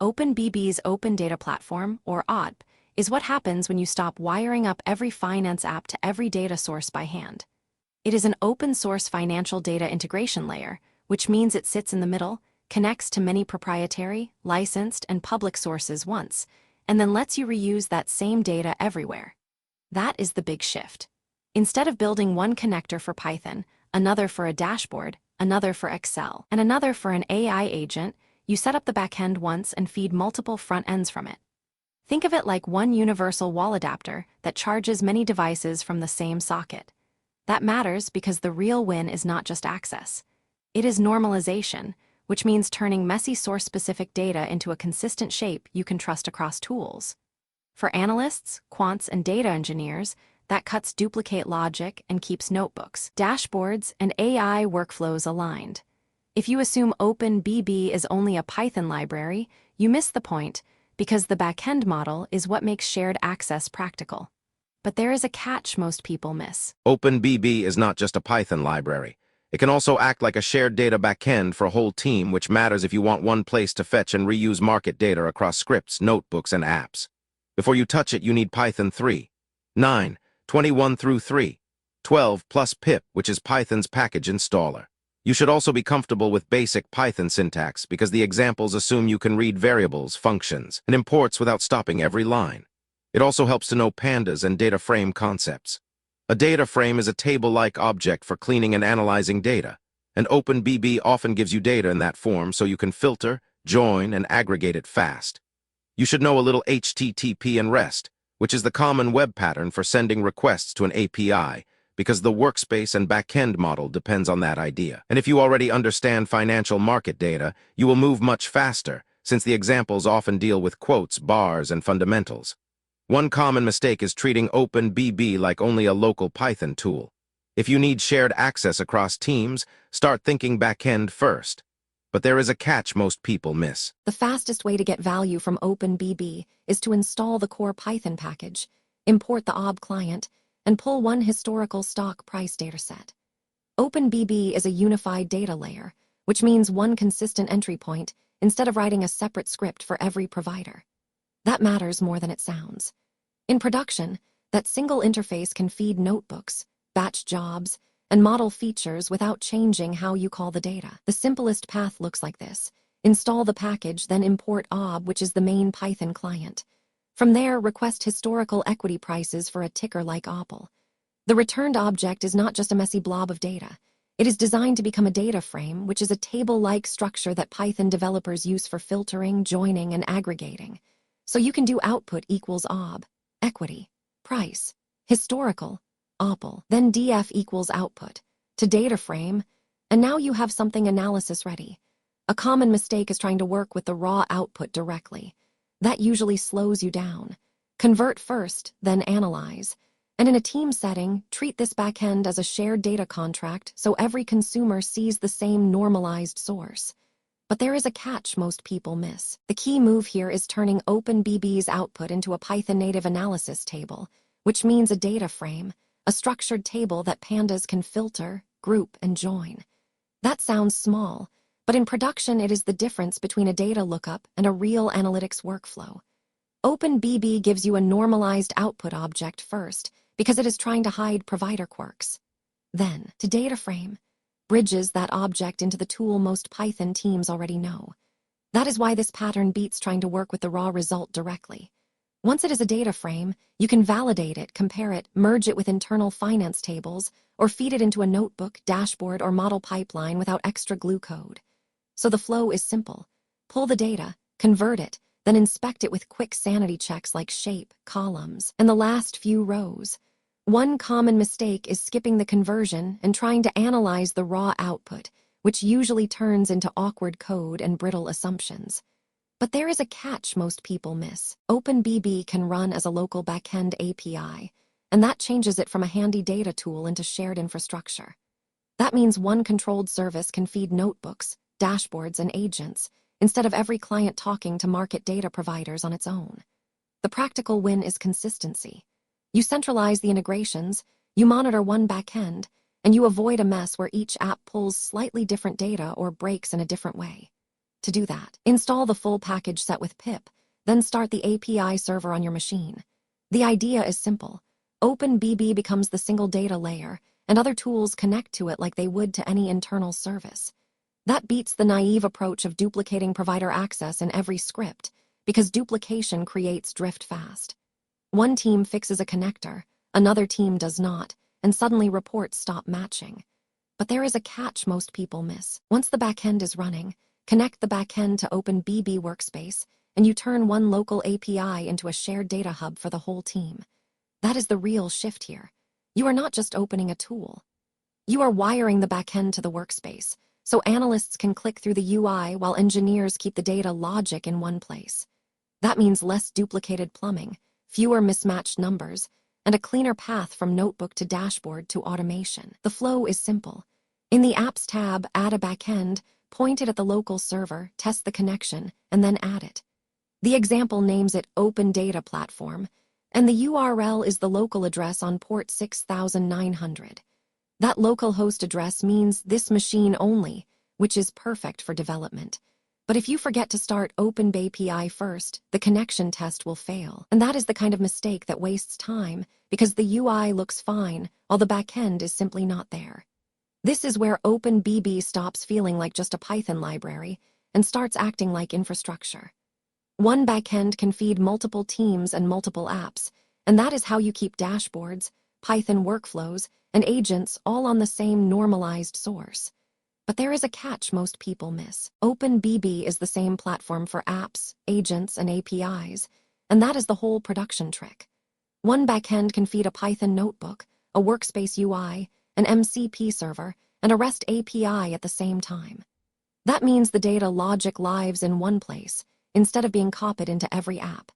OpenBB's Open Data Platform, or ODP, is what happens when you stop wiring up every finance app to every data source by hand. It is an open-source financial data integration layer, which means it sits in the middle, connects to many proprietary, licensed, and public sources once, and then lets you reuse that same data everywhere. That is the big shift. Instead of building one connector for Python, another for a dashboard, another for Excel, and another for an AI agent, you set up the backend once and feed multiple front ends from it. Think of it like one universal wall adapter that charges many devices from the same socket. That matters because the real win is not just access. It is normalization, which means turning messy source-specific data into a consistent shape you can trust across tools. For analysts, quants, and data engineers, that cuts duplicate logic and keeps notebooks, dashboards, and AI workflows aligned. If you assume OpenBB is only a Python library, you miss the point, because the backend model is what makes shared access practical. But there is a catch most people miss. OpenBB is not just a Python library. It can also act like a shared data backend for a whole team, which matters if you want one place to fetch and reuse market data across scripts, notebooks, and apps. Before you touch it, you need Python 3, 9, 21 through 3, 12 plus pip, which is Python's package installer. You should also be comfortable with basic Python syntax because the examples assume you can read variables, functions, and imports without stopping every line. It also helps to know pandas and data frame concepts. A data frame is a table-like object for cleaning and analyzing data, and OpenBB often gives you data in that form so you can filter, join, and aggregate it fast. You should know a little HTTP and REST, which is the common web pattern for sending requests to an API, because the workspace and backend model depends on that idea. And if you already understand financial market data, you will move much faster, since the examples often deal with quotes, bars, and fundamentals. One common mistake is treating OpenBB like only a local Python tool. If you need shared access across teams, start thinking backend first. But there is a catch most people miss. The fastest way to get value from OpenBB is to install the core Python package, import the OB client, and pull one historical stock price dataset. OpenBB is a unified data layer, which means one consistent entry point instead of writing a separate script for every provider. That matters more than it sounds. In production, that single interface can feed notebooks, batch jobs, and model features without changing how you call the data. The simplest path looks like this. Install the package, then import OB, which is the main Python client. From there, request historical equity prices for a ticker like OPL. The returned object is not just a messy blob of data. It is designed to become a data frame, which is a table-like structure that Python developers use for filtering, joining, and aggregating. So you can do output equals OB, equity, price, historical, OPL, then df equals output, to data frame, and now you have something analysis ready. A common mistake is trying to work with the raw output directly. That usually slows you down. Convert first, then analyze. And in a team setting, treat this backend as a shared data contract so every consumer sees the same normalized source. But there is a catch most people miss. The key move here is turning OpenBB's output into a Python-native analysis table, which means a data frame, a structured table that pandas can filter, group, and join. That sounds small, but in production it is the difference between a data lookup and a real analytics workflow. OpenBB gives you a normalized output object first because it is trying to hide provider quirks. Then, to data frame, bridges that object into the tool most Python teams already know. That is why this pattern beats trying to work with the raw result directly. Once it is a data frame, you can validate it, compare it, merge it with internal finance tables, or feed it into a notebook, dashboard, or model pipeline without extra glue code. So the flow is simple. Pull the data, convert it, then inspect it with quick sanity checks like shape, columns, and the last few rows. One common mistake is skipping the conversion and trying to analyze the raw output, which usually turns into awkward code and brittle assumptions. But there is a catch most people miss. OpenBB can run as a local backend API, and that changes it from a handy data tool into shared infrastructure. That means one controlled service can feed notebooks, dashboards, and agents, instead of every client talking to market data providers on its own. The practical win is consistency. You centralize the integrations, you monitor one backend, and you avoid a mess where each app pulls slightly different data or breaks in a different way. To do that, install the full package set with pip, then start the API server on your machine. The idea is simple. OpenBB becomes the single data layer, and other tools connect to it like they would to any internal service. That beats the naive approach of duplicating provider access in every script, because duplication creates drift fast. One team fixes a connector, another team does not, and suddenly reports stop matching. But there is a catch most people miss. Once the backend is running, connect the backend to OpenBB Workspace, and you turn one local API into a shared data hub for the whole team. That is the real shift here. You are not just opening a tool. You are wiring the backend to the workspace, so analysts can click through the UI while engineers keep the data logic in one place. That means less duplicated plumbing, fewer mismatched numbers, and a cleaner path from notebook to dashboard to automation. The flow is simple. In the Apps tab, add a backend, point it at the local server, test the connection, and then add it. The example names it Open Data Platform, and the URL is the local address on port 6900. That local host address means this machine only, which is perfect for development. But if you forget to start OpenBAPI first, the connection test will fail. And that is the kind of mistake that wastes time, because the UI looks fine, while the backend is simply not there. This is where OpenBB stops feeling like just a Python library and starts acting like infrastructure. One backend can feed multiple teams and multiple apps, and that is how you keep dashboards, Python workflows, and agents all on the same normalized source. But there is a catch most people miss. OpenBB is the same platform for apps, agents, and APIs, and that is the whole production trick. One backend can feed a Python notebook, a workspace UI, an MCP server, and a REST API at the same time. That means the data logic lives in one place, instead of being copied into every app.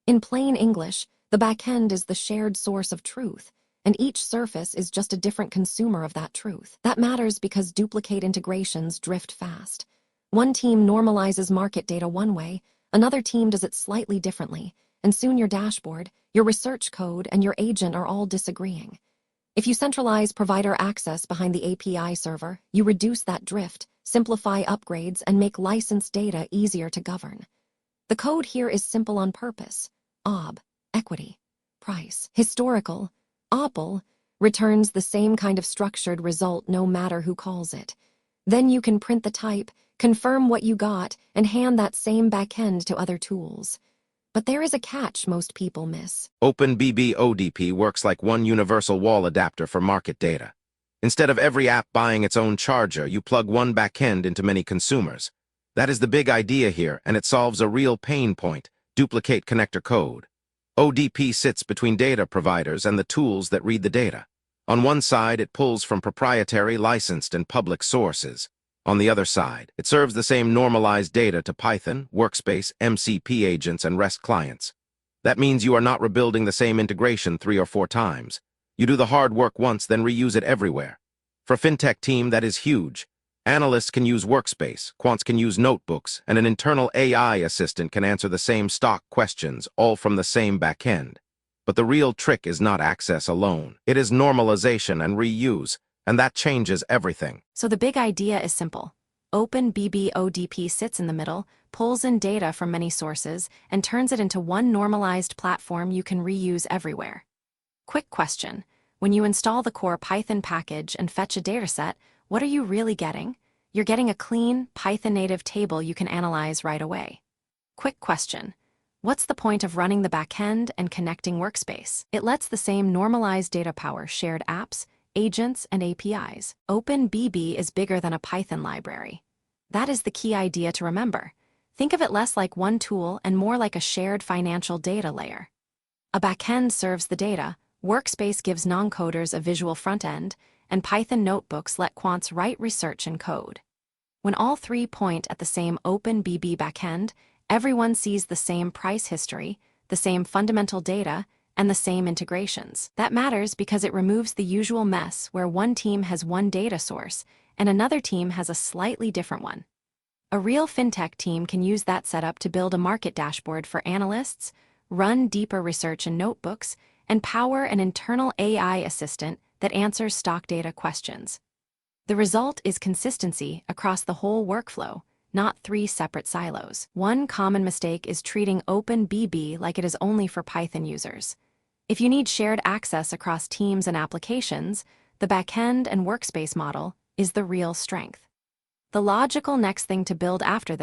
In plain English, the backend is the shared source of truth, and each surface is just a different consumer of that truth. That matters because duplicate integrations drift fast. One team normalizes market data one way, another team does it slightly differently, and soon your dashboard, your research code, and your agent are all disagreeing. If you centralize provider access behind the API server, you reduce that drift, simplify upgrades, and make licensed data easier to govern. The code here is simple on purpose. OB, equity, price, historical, OPL, returns the same kind of structured result no matter who calls it. Then you can print the type, confirm what you got, and hand that same backend to other tools. But there is a catch most people miss. OpenBB ODP works like one universal wall adapter for market data. Instead of every app buying its own charger, you plug one backend into many consumers. That is the big idea here, and it solves a real pain point: duplicate connector code. ODP sits between data providers and the tools that read the data. On one side, it pulls from proprietary, licensed, and public sources. On the other side, it serves the same normalized data to Python, Workspace, MCP agents, and REST clients. That means you are not rebuilding the same integration 3 or 4 times. You do the hard work once, then reuse it everywhere. For a fintech team, that is huge. Analysts can use Workspace, quants can use notebooks, and an internal AI assistant can answer the same stock questions, all from the same backend. But the real trick is not access alone. It is normalization and reuse, and that changes everything. So the big idea is simple. OpenBB ODP sits in the middle, pulls in data from many sources, and turns it into one normalized platform you can reuse everywhere. Quick question. When you install the core Python package and fetch a dataset, what are you really getting? You're getting a clean, Python-native table you can analyze right away. Quick question. What's the point of running the backend and connecting Workspace? It lets the same normalized data power shared apps, agents, and APIs. OpenBB is bigger than a Python library. That is the key idea to remember. Think of it less like one tool and more like a shared financial data layer. A backend serves the data, Workspace gives non-coders a visual front end, and Python notebooks let quants write research and code. When all three point at the same OpenBB backend, everyone sees the same price history, the same fundamental data, and the same integrations. That matters because it removes the usual mess where one team has one data source and another team has a slightly different one. A real fintech team can use that setup to build a market dashboard for analysts, run deeper research in notebooks, and power an internal AI assistant that answers stock data questions. The result is consistency across the whole workflow, not 3 separate silos. One common mistake is treating OpenBB like it is only for Python users. If you need shared access across teams and applications, the backend and workspace model is the real strength. The logical next thing to build after